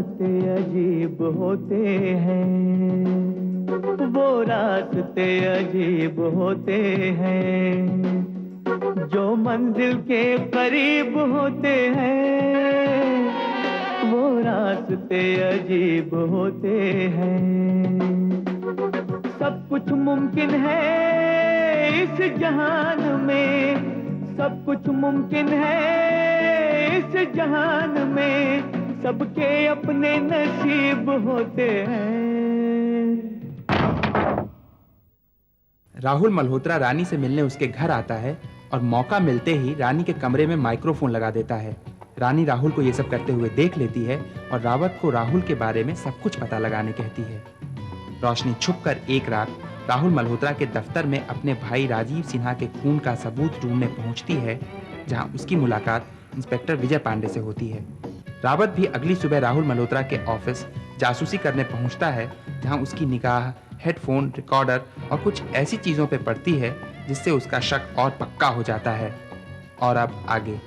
रास्ते अजीब होते हैं, वो रास्ते अजीब होते हैं, जो मंजिल के करीब होते हैं, वो रास्ते अजीब होते हैं। सब कुछ मुमकिन है इस जहान में, सब कुछ मुमकिन है इस जहान में, सबके अपने नसीब होते हैं। राहुल मल्होत्रा रानी से मिलने उसके घर आता है और मौका मिलते ही रानी के कमरे में माइक्रोफोन लगा देता है। रानी राहुल को ये सब करते हुए देख लेती है और रावत को राहुल के बारे में सब कुछ पता लगाने कहती है। रोशनी छुपकर एक रात राहुल मल्होत्रा के दफ्तर में अपने भाई राजीव सिन्हा के खून का सबूत ढूंढने पहुंचती है, जहां उसकी मुलाकात इंस्पेक्टर विजय पांडे से होती है। रावत भी अगली सुबह राहुल मल्होत्रा के ऑफिस जासूसी करने पहुंचता है, जहां उसकी निगाह हेडफोन, रिकॉर्डर और कुछ ऐसी चीजों पर पड़ती है जिससे उसका शक और पक्का हो जाता है। और अब आगे।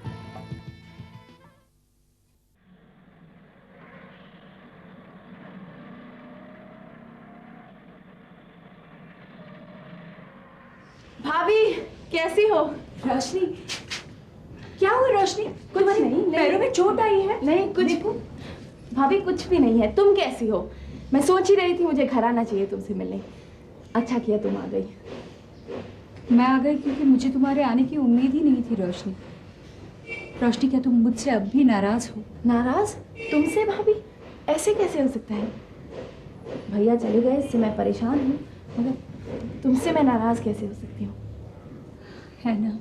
भाभी कैसी हो? रोशनी, क्या हुआ रोशनी? कुछ नहीं, पैरों में चोट आई है? नहीं कुछ देखो। भाभी कुछ भी नहीं है। तुम कैसी हो? मैं सोच ही रही थी मुझे घर आना चाहिए तुमसे मिलने। अच्छा किया तुम आ गई। मैं आ गई क्योंकि मुझे तुम्हारे आने की उम्मीद ही नहीं थी रोशनी। रोशनी, क्या तुम मुझसे अब भी नाराज हो? नाराज? तुमसे भाभी? ऐसे कैसे हो सकता है? भैया चले गए इससे मैं परेशान हूँ, मगर तुमसे मैं नाराज कैसे हो सकती हूँ? है ना?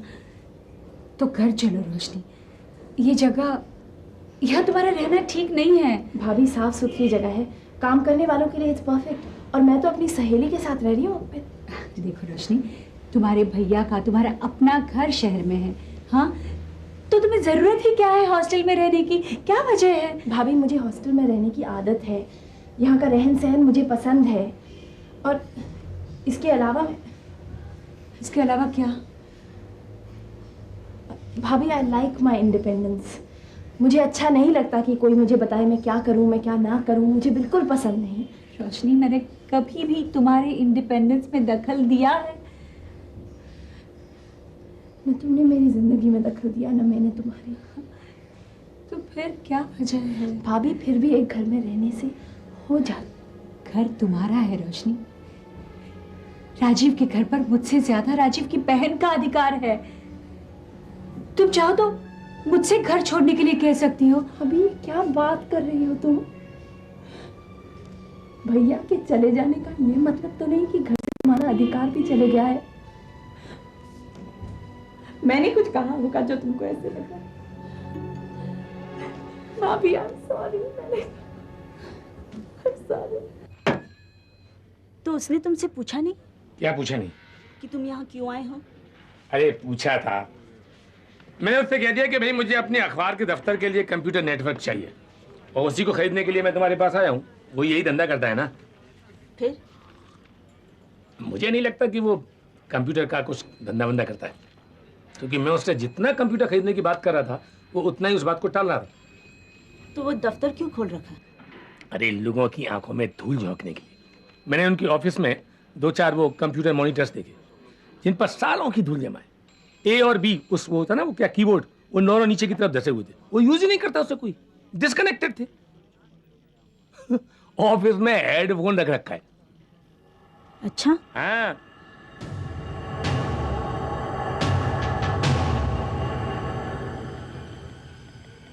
तो घर चलो रोशनी। ये जगह, यहाँ तुम्हारा रहना ठीक नहीं है। भाभी साफ सुथरी जगह है, काम करने वालों के लिए इट्स परफेक्ट। और मैं तो अपनी सहेली के साथ रह रही हूँ। देखो रोशनी, तुम्हारे भैया का तुम्हारा अपना घर शहर में है, हाँ? तो तुम्हें जरूरत ही क्या है हॉस्टल में रहने की? क्या वजह है? भाभी मुझे हॉस्टल में रहने की आदत है, यहाँ का रहन सहन मुझे पसंद है। और इसके अलावा क्या? भाभी आई लाइक माई इंडिपेंडेंस। मुझे अच्छा नहीं लगता कि कोई मुझे बताए मैं क्या करूं, मैं क्या ना करूं। मुझे बिल्कुल पसंद नहीं। रोशनी, मैंने कभी भी तुम्हारे इंडिपेंडेंस में दखल दिया है? न तुमने मेरी जिंदगी में दखल दिया, न मैंने तुम्हारी। तो फिर क्या वजह है? भाभी फिर भी एक घर में रहने से हो जाता। घर तुम्हारा है रोशनी। राजीव के घर पर मुझसे ज्यादा राजीव की बहन का अधिकार है। तुम चाहो तो मुझसे घर छोड़ने के लिए कह सकती हो। अभी क्या बात कर रही हो तुम? भैया के चले जाने का ये मतलब तो नहीं कि घर से तुम्हारा अधिकार भी चले गया है। मैंने कुछ कहा होगा जो तुमको ऐसे लगा। भाभी आई एम सॉरी। तो उसने तुमसे पूछा नहीं? क्या पूछा नहीं? कि तुम यहाँ क्यों आए हो? अरे पूछा था, मैंने उससे कह दिया कि भाई मुझे अपने अखबार के दफ्तर के लिए कंप्यूटर नेटवर्क चाहिए और उसी को खरीदने के लिए मैं तुम्हारे पास आया हूँ। वो यही धंधा करता है ना। फिर? मुझे नहीं लगता कि वो कंप्यूटर का कुछ धंधा वंदा करता है, क्योंकि मैं उससे जितना कंप्यूटर खरीदने की बात कर रहा था वो उतना ही उस बात को टाल रहा था। तो वो दफ्तर क्यों खोल रखा? अरे लोगों की आंखों में धूल झोंकने के लिए। मैंने उनकी ऑफिस में 2-4 वो कंप्यूटर मॉनिटर्स देखे जिन पर सालों की धूल जमा है। ए और बी, उस वो होता ना वो क्या कीबोर्ड, वो दोनों नीचे की तरफ धसे हुए थे। वो यूज ही नहीं करता उससे कोई, डिस्कनेक्टेड थे। ऑफिस में हेडफोन रख रखा है। अच्छा? हाँ।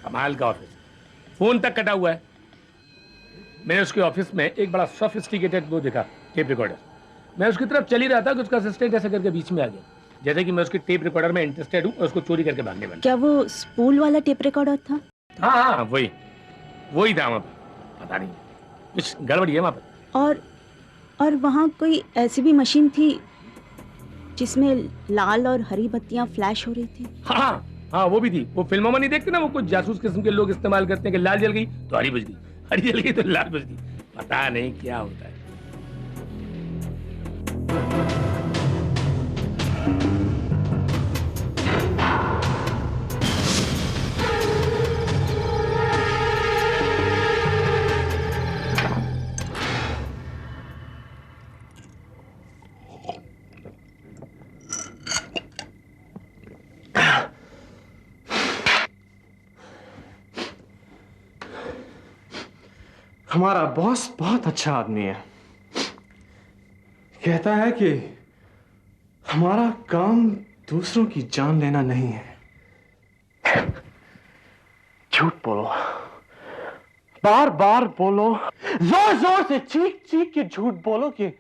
कमाल का ऑफिस, फोन तक कटा हुआ है। मैंने उसके ऑफिस में एक बड़ा सोफिस्टिकेटेड वो देखा, टेप रिकॉर्डर। मैं उसकी तरफ चल ही रहा था कि उसका असिस्टेंट ऐसे करके बीच में आ गया, जैसे कि मैं उसके टेप रिकॉर्डर में इंटरेस्टेड हूँ और उसको चोरी करके भागने वाला। क्या वो स्पूल वाला टेप रिकॉर्डर था? हाँ, वही था वहाँ पर। पता नहीं कुछ गड़बड़ी है वहाँ पर। और वहाँ कोई ऐसी भी मशीन थी जिसमें लाल और हरी बत्तियां फ्लैश हो रही थी? हाँ, वो भी थी। वो फिल्मों में नहीं देखते ना, वो कुछ जासूस किस्म के लोग इस्तेमाल करते हैं कि लाल जल गई तो हरी बज गई, हरी जल गई तो लाल बज गई। पता नहीं क्या होता है। हमारा बॉस बहुत अच्छा आदमी है। कहता है कि हमारा काम दूसरों की जान लेना नहीं है। झूठ बोलो, बार बार बोलो, जोर जोर से चीख चीख के झूठ बोलो कि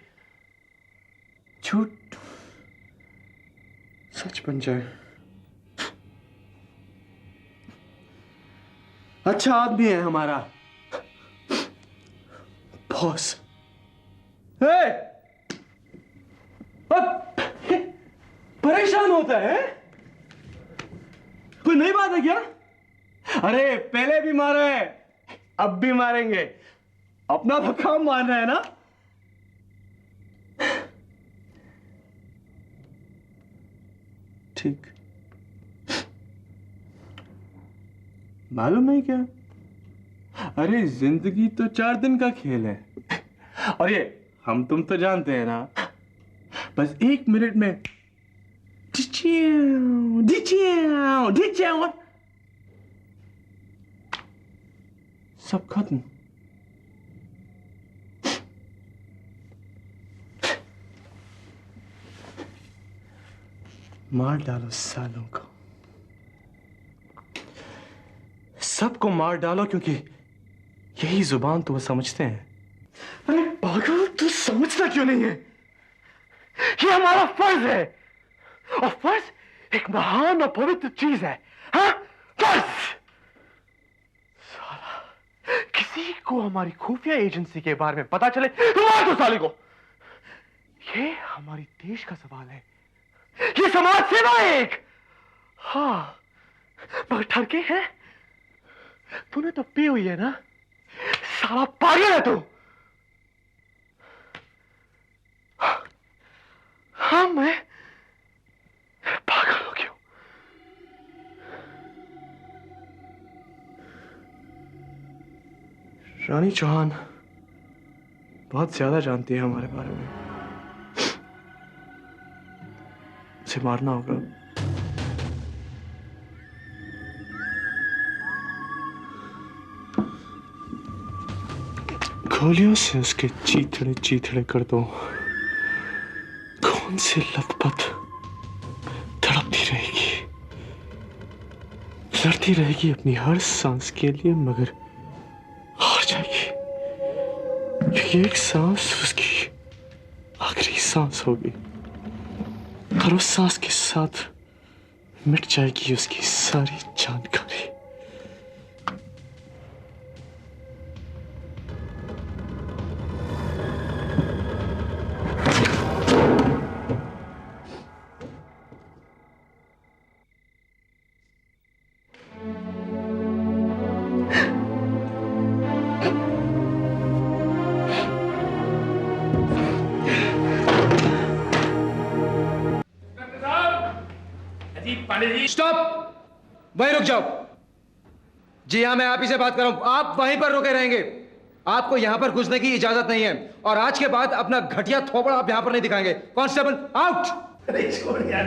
झूठ सच बन जाए। अच्छा आदमी है हमारा बॉस। परेशान होता है? कोई नई बात है क्या? अरे पहले भी मारा है, अब भी मारेंगे। अपना तो काम मान रहा है ना? ठीक। मालूम नहीं क्या? अरे जिंदगी तो 4 दिन का खेल है। और ये हम तुम तो जानते हैं ना, बस 1 मिनट में सब खत्म। मार डालो सालों को, सबको मार डालो, क्योंकि यही जुबान तो वो समझते हैं। अरे पागल, तू समझता क्यों नहीं है? ये हमारा फर्ज है, और फर्ज एक महान और पवित्र चीज है। हाँ, फर्ज। साला, किसी को हमारी खुफिया एजेंसी के बारे में पता चले तो मार दो साले को। ये हमारी देश का सवाल है, ये समाज सेवा है एक। हाँ, मगर ठरके हैं? तूने तो पी हुई है ना? साला पागल है तू। हाँ, मैं पागल हो गया। रानी चौहान बहुत ज्यादा जानती है हमारे बारे में। उसे मारना होगा। गोलियों से उसके चीथड़े चीथड़े कर दो। कौन सी लथपथ तड़पती रहेगी, लड़ती रहेगी अपनी हर सांस के लिए, मगर हार जाएगी, क्योंकि एक सांस उसकी आखिरी सांस होगी, और उस सांस के साथ मिट जाएगी उसकी सारी जानकारी। स्टॉप! वहीं रुक जाओ। जी हाँ, मैं आप ही से बात कर रहा हूं। आप वहीं पर रुके रहेंगे। आपको यहां पर घुसने की इजाजत नहीं है, और आज के बाद अपना घटिया थोपड़ा आप यहां पर नहीं दिखाएंगे। Constable, out! अरे छोड़ यार,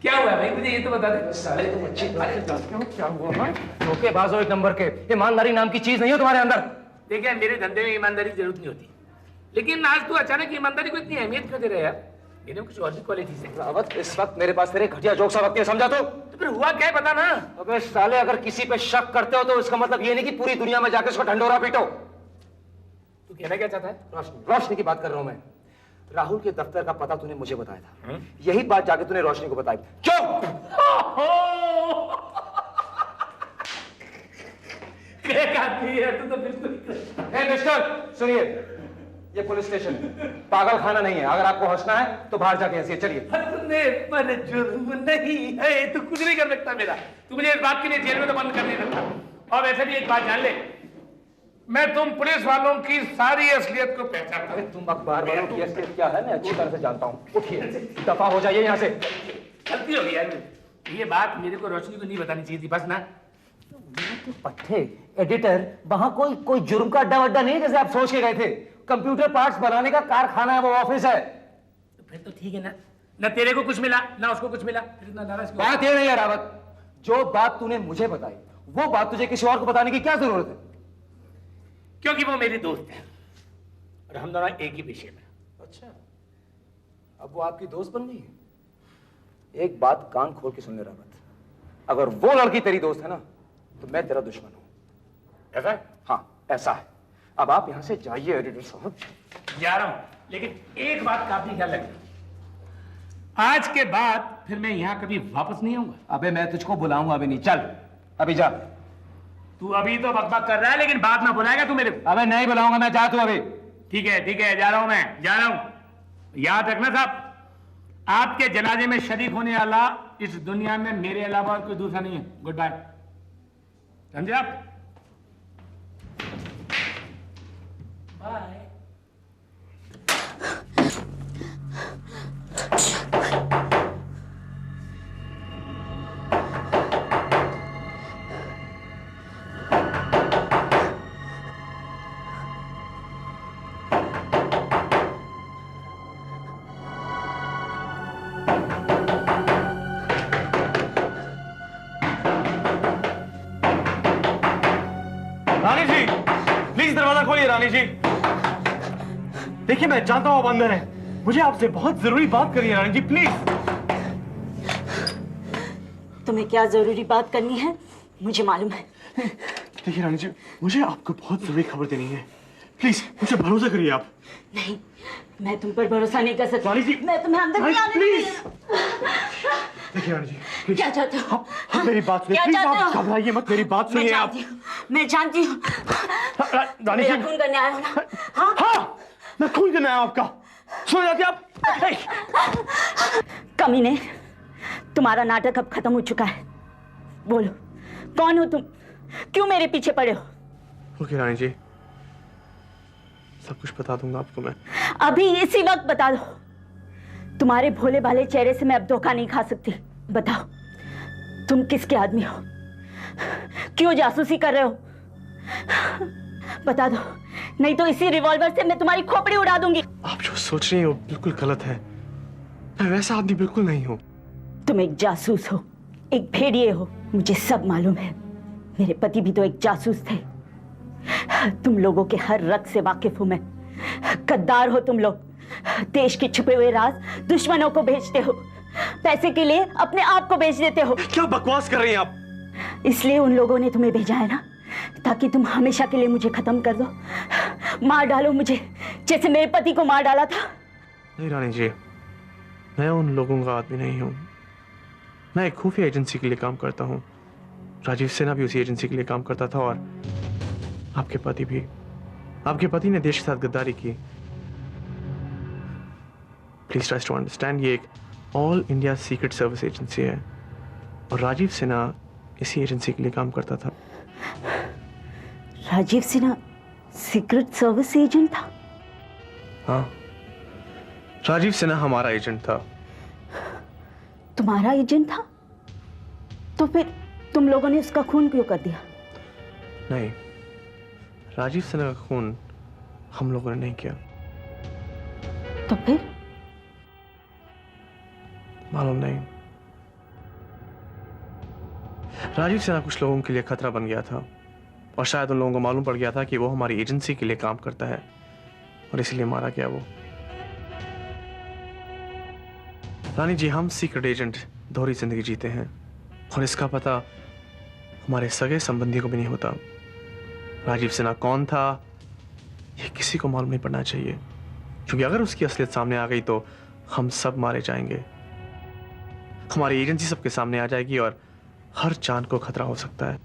क्या हुआ भाई, मुझे ये तो बता दे। साले तुम अच्छी क्या हुआ? धोखेबाज हो एक नंबर के। ईमानदारी नाम की चीज नहीं हो तुम्हारे अंदर। देखिए, मेरे धंधे में ईमानदारी की जरूरत नहीं होती, लेकिन आज तू अचानक ईमानदारी को इतनी अहमियत क्यों दे रहा है यार? मेरे कुछ और भी क्वालिटीज है। रावत, इस वक्त मेरे पास तेरे घटिया जोक सा वक्त है, समझा? तो फिर हुआ क्या है बता ना। अबे साले, अगर किसी पे शक करते हो तो इसका मतलब ये नहीं कि पूरी दुनिया में जाकर उसको ढंडोरा पीटो। तू कहना क्या चाहता है? रोशनी की बात कर रहा हूं मैं। राहुल के दफ्तर का पता तूने मुझे बताया था, यही बात जाके तूने रोशनी को बताई। क्यों? तू तो बिल्कुल। मिस्टर, सुनिए, ये पुलिस स्टेशन है, पागल खाना नहीं है। अगर आपको हंसना है तो बाहर जाके हंसिए। चलिए। हंसने पर जुर्म नहीं है, तू कुछ नहीं कर सकता मेरा। तू मुझे इस बात के लिए जेल में तो बंद कर नहीं सकता। और वैसे भी एक बात जान ले, मैं तुम पुलिस वालों की सारी असलियत को पहचानता हूं। तुम अखबार वालों की असलियत क्या है मैं अच्छी तरह से जानता हूँ। उठिए, दफा हो जाइए यहाँ से। गलती हो गई यार, ये बात मेरे को रोशनी को नहीं बतानी चाहिए थी, बस ना। तो पट्टे एडिटर, वहां कोई जुर्म का अड्डा वड्डा नहीं जैसे आप सोच के गए थे। कंप्यूटर पार्ट्स बनाने का कारखाना है, वो ऑफिस है। तो फिर तो ठीक है ना, ना तेरे को कुछ मिला ना उसको कुछ मिला, फिर इतना नाराज क्यों? बात ये नहीं है रावत, जो बात तूने मुझे बताई वो बात तुझे किसी और को बताने की क्या जरूरत है? क्योंकि वो मेरी दोस्त है और हम दोनों एक ही विषय में। अच्छा, अब वो आपकी दोस्त बन गई है? एक बात कान खोल के सुन ले रावत, अगर वो लड़की तेरी दोस्त है ना तो मैं तेरा दुश्मन हूं। ऐसा है? हाँ ऐसा है। अब आप यहां से जाइए एडिटर साहब। जा रहा हूं, लेकिन एक बात का भी ख्याल रखना, आज के बाद फिर मैं यहां कभी वापस नहीं आऊंगा। अबे मैं तुझको बुलाऊंगा अभी नहीं, चल अभी जा। तू अभी तो बकबक कर रहा है, लेकिन बाद में बुलाएगा तू मेरे को? अबे नहीं बुलाऊंगा मैं, जा तू अभी। ठीक है, जा रहा हूं, मैं जा रहा हूं। याद रखना साहब, आपके जनाजे में शरीक होने वाला इस दुनिया में मेरे अलावा और कोई दूसरा नहीं है। गुड बाय, समझे आप? बाय। रानी जी प्लीज दरवाजा खोलिए। रानी जी देखिए, मैं जानता हूं आप अंदर हैं, मुझे आपसे बहुत जरूरी बात करनी है। रानी जी प्लीज। तुम्हें क्या जरूरी बात करनी है मुझे मालूम है। देखिए रानी जी, मुझे आपको बहुत जरूरी खबर देनी है, प्लीज मुझे भरोसा करिए आप। नहीं, मैं तुम पर भरोसा नहीं कर सकती। रानी जी, मैं तुम्हें अंदर नहीं आने प्लीज। दूंगी। देखिए रानी जी प्लीज। क्या चाहते हो? आप मेरी बात सुनिए, क्या प्लीज। चाहते आप हो? घबराइए मत, मेरी बात सुनिए आप। मैं जानती हूँ रानी जी, मेरा खून करने आए हो ना? हाँ? हाँ मैं खून करना है आपका। सुन जाती आप? कमीने, तुम्हारा नाटक अब खत्म हो चुका है। बोलो कौन हो तुम, क्यों मेरे पीछे पड़े हो? ओके रानी जी, सब कुछ बता दूंगा आपको मैं। अभी इसी वक्त बता दो। तुम्हारे भोले भाले चेहरे से मैं अब धोखा नहीं खा सकती। बताओ तुम किसके आदमी हो, क्यों जासूसी कर रहे हो? बता दो, नहीं तो इसी रिवॉल्वर से मैं तुम्हारी खोपड़ी उड़ा दूंगी। आप जो सोच रही हो बिल्कुल गलत है, मैं वैसा आदमी बिल्कुल नहीं हूँ। तुम एक जासूस हो, एक भेड़िए हो, मुझे सब मालूम है। मेरे पति भी तो एक जासूस थे। तुम लोगों के हर रग से वाकिफ हूं मैं। गद्दार हो तुम लोग, देश के छुपे हुए राज दुश्मनों को भेजते हो, पैसे के लिए अपने आप को बेच देते हो। क्या बकवास कर रही हैं आप? इसलिए उन लोगों ने तुम्हें भेजा है ना, ताकि तुम हमेशा के लिए मुझे खत्म कर दो, मार डालो मुझे, जैसे मेरे पति को मार डाला था। नहीं रानी जी, मैं उन लोगों का आदमी नहीं हूँ। मैं एक खुफिया एजेंसी के लिए काम करता हूँ। राजीव सिन्हा भी उसी एजेंसी के लिए काम करता था, और आपके पति भी। आपके पति ने देश के साथ गद्दारी की। प्लीज ट्राई टू अंडरस्टैंड, ये एक all India secret service agency है, और राजीव सिन्हा इसी एजेंसी के लिए काम करता था। Rajeev Sinha secret service agent था? हाँ, राजीव सिन्हा हमारा एजेंट था। तुम्हारा एजेंट था? तो फिर तुम लोगों ने उसका खून क्यों कर दिया? नहीं, राजीव सिन्हा का खून हम लोगों ने नहीं किया। तो फिर? मालूम नहीं। राजीव सिन्हा कुछ लोगों के लिए खतरा बन गया था, और शायद उन लोगों को मालूम पड़ गया था कि वो हमारी एजेंसी के लिए काम करता है, और इसलिए मारा गया वो। रानी जी, हम सीक्रेट एजेंट दोहरी जिंदगी जीते हैं, और इसका पता हमारे सगे संबंधी को भी नहीं होता। राजीव सिन्हा कौन था ये किसी को मालूम नहीं पड़ना चाहिए, क्योंकि अगर उसकी असलियत सामने आ गई तो हम सब मारे जाएंगे। हमारी एजेंसी सबके सामने आ जाएगी, और हर जान को खतरा हो सकता है।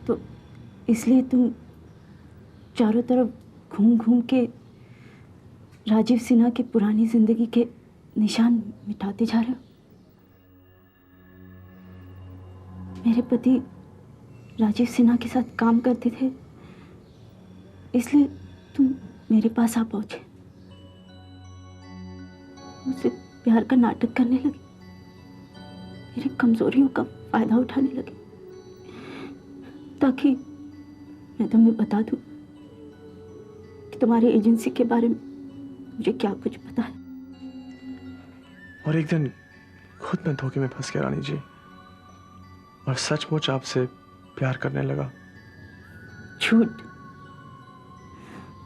तो इसलिए तुम चारों तरफ घूम घूम के राजीव सिन्हा की पुरानी जिंदगी के निशान मिटाते जा रहे हो? मेरे पति राजीव सिन्हा के साथ काम करते थे, इसलिए तुम मेरे पास आ पहुंचे, मुझसे प्यार का नाटक करने लगे, मेरी कमजोरियों का फायदा उठाने लगे, ताकि मैं तुम्हें बता दूं कि तुम्हारी एजेंसी के बारे में मुझे क्या कुछ पता है। और एक दिन खुद मैं धोखे में फंस गया रानी जी। और सचमुच आपसे प्यार करने लगा। झूठ।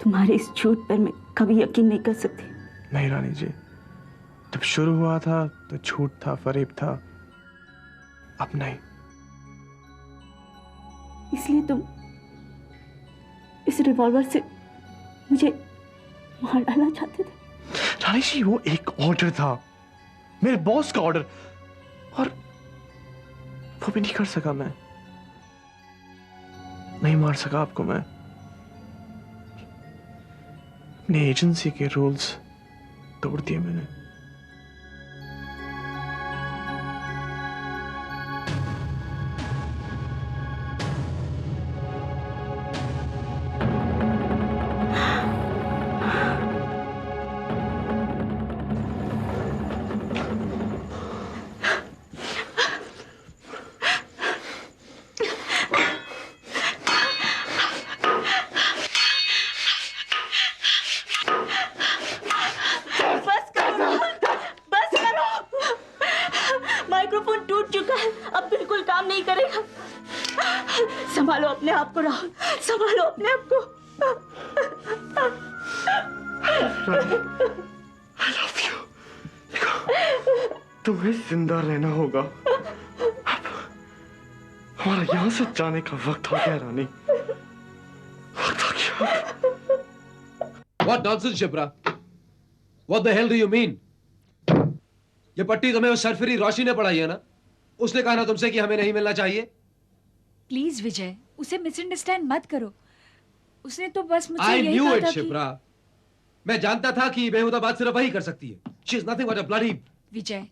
तुम्हारे इस झूठ पर मैं कभी यकीन नहीं कर सकती। नहीं रानी जी, जब शुरू हुआ था तो झूठ था, फरेब था, अब नहीं। इसलिए तुम इस रिवॉल्वर से मुझे मार डालना चाहते थे? रानी जी, वो एक ऑर्डर था, मेरे बॉस का ऑर्डर, और वो भी नहीं कर सका मैं। नहीं मार सका आपको मैं। अपनी एजेंसी के रूल्स तोड़ दिए मैंने। माइक्रोफोन टूट चुका है, अब बिल्कुल काम नहीं करेगा। संभालो अपने आप को राहुल, संभालो अपने आप को। I love you। देखो, तुम्हें जिंदा रहना होगा। अब हमारा यहाँ से जाने का वक्त आ गया रानी, वक्त आ गया। What nonsense, Shipra? What the hell do you mean? ये पट्टी तुम्हें उस सरफिरी रोशनी ने पढ़ाई है ना? उसने कहा ना तुमसे कि हमें नहीं मिलना चाहिए? प्लीज विजय, उसे मिसअंडरस्टैंड मत करो। उसने तो बस मुझसे I यही knew कहा it, था शिप्रा। मैं जानता था कि बेहुदा बात सिर्फ वही कर सकती है। She is nothing but a bloody। विजय,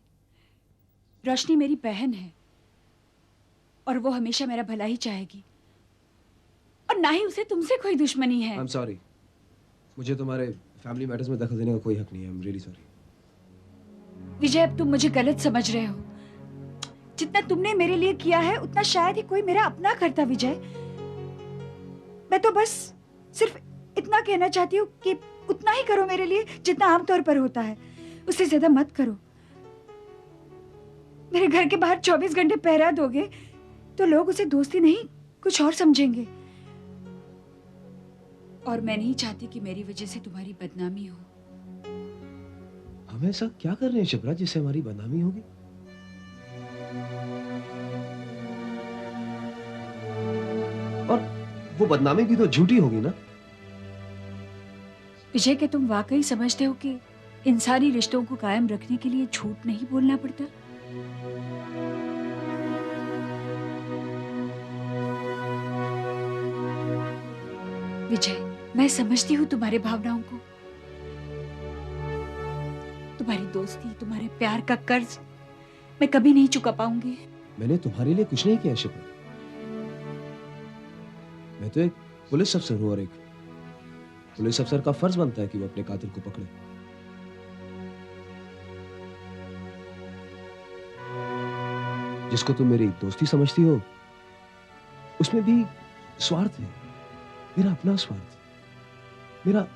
रोशनी मेरी बहन है और वो हमेशा मेरा भला ही चाहेगी, और ना ही उसे तुमसे कोई दुश्मनी है। I'm sorry। मुझे तुम्हारे फैमिली मैटर्स में दखल देने का कोई हक नहीं है। I'm really sorry। विजय, अब तुम मुझे गलत समझ रहे हो। जितना तुमने मेरे लिए किया है उतना शायद ही कोई मेरा अपना करता। विजय, मैं तो बस सिर्फ इतना कहना चाहती हूँ कि उतना ही करो मेरे लिए जितना आमतौर पर होता है, उससे ज्यादा मत करो। मेरे घर के बाहर 24 घंटे पहरा दोगे तो लोग उसे दोस्ती नहीं कुछ और समझेंगे, और मैं नहीं चाहती कि मेरी वजह से तुम्हारी बदनामी हो। हम ऐसा क्या कर रहे हैं शिप्रा जिससे हमारी बदनामी होगी? और वो बदनामी भी तो झूठी होगी ना? विजय, क्या तुम वाकई समझते हो कि इंसानी रिश्तों को कायम रखने के लिए झूठ नहीं बोलना पड़ता? विजय, मैं समझती हूँ तुम्हारे भावनाओं को। तुम्हारी दोस्ती, तुम्हारे प्यार का कर्ज मैं कभी नहीं चुका पाऊंगी। मैंने तुम्हारे लिए कुछ नहीं किया शिप्रा। मैं तो एक पुलिस अफसर हूं, और एक पुलिस अफसर का फर्ज बनता है कि वो अपने कातिल को पकड़े। जिसको तुम मेरी दोस्ती समझती हो उसमें भी स्वार्थ है, मेरा अपना स्वार्थ, मेरा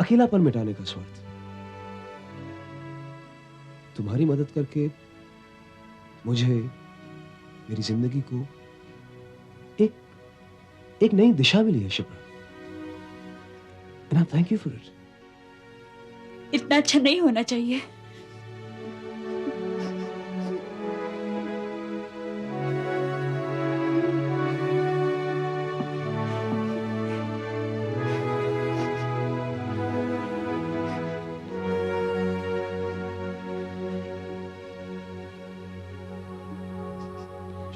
अकेलापन मिटाने का स्वार्थ। तुम्हारी मदद करके मुझे मेरी जिंदगी को एक नई दिशा मिली है Shipra, and I thank you for it। इतना अच्छा नहीं होना चाहिए।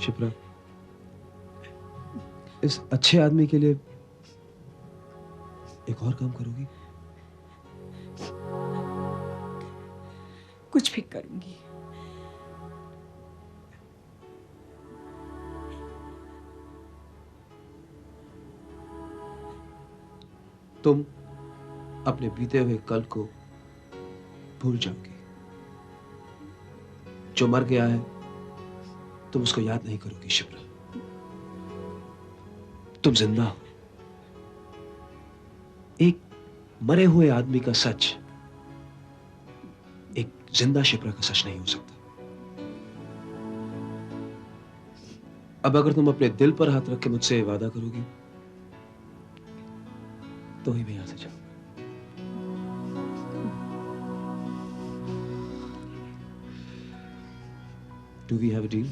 शिप्रा, इस अच्छे आदमी के लिए एक और काम करोगी? कुछ भी करूंगी। तुम अपने बीते हुए कल को भूल जाओगे। जो मर गया है तुम उसको याद नहीं करोगी शिप्रा। तुम जिंदा हो। एक मरे हुए आदमी का सच एक जिंदा शिप्रा का सच नहीं हो सकता। अब अगर तुम अपने दिल पर हाथ रख के मुझसे वादा करोगी तो ही मैं यहां से जाऊंगा। Do we have a deal?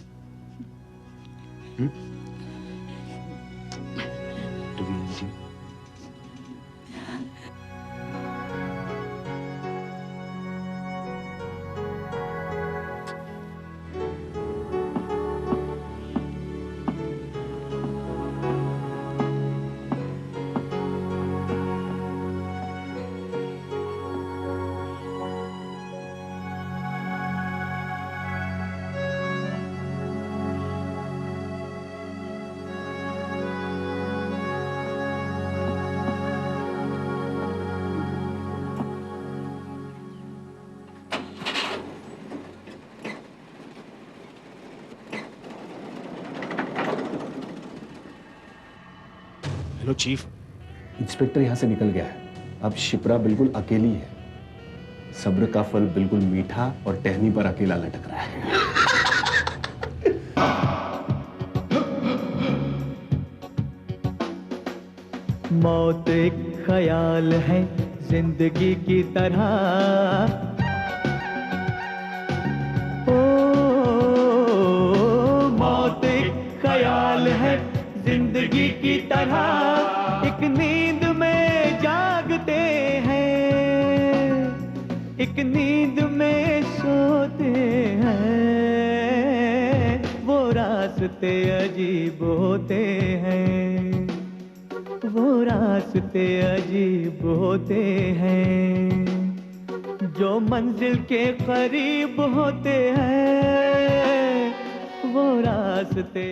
Do we have a deal? Hello chief, inspector यहां से निकल गया है। अब शिप्रा बिल्कुल अकेली है। सब्र का फल बिल्कुल मीठा और टहनी पर अकेला लटक रहा है। मौत एक ख्याल है जिंदगी की तरह, ओ मौत एक ख्याल है जिंदगी की तरह। एक नींद में जागते हैं, एक नींद में सोते हैं। वो रास्ते अजीब होते हैं, वो रास्ते अजीब होते हैं। जो मंजिल के करीब होते हैं, वो रास्ते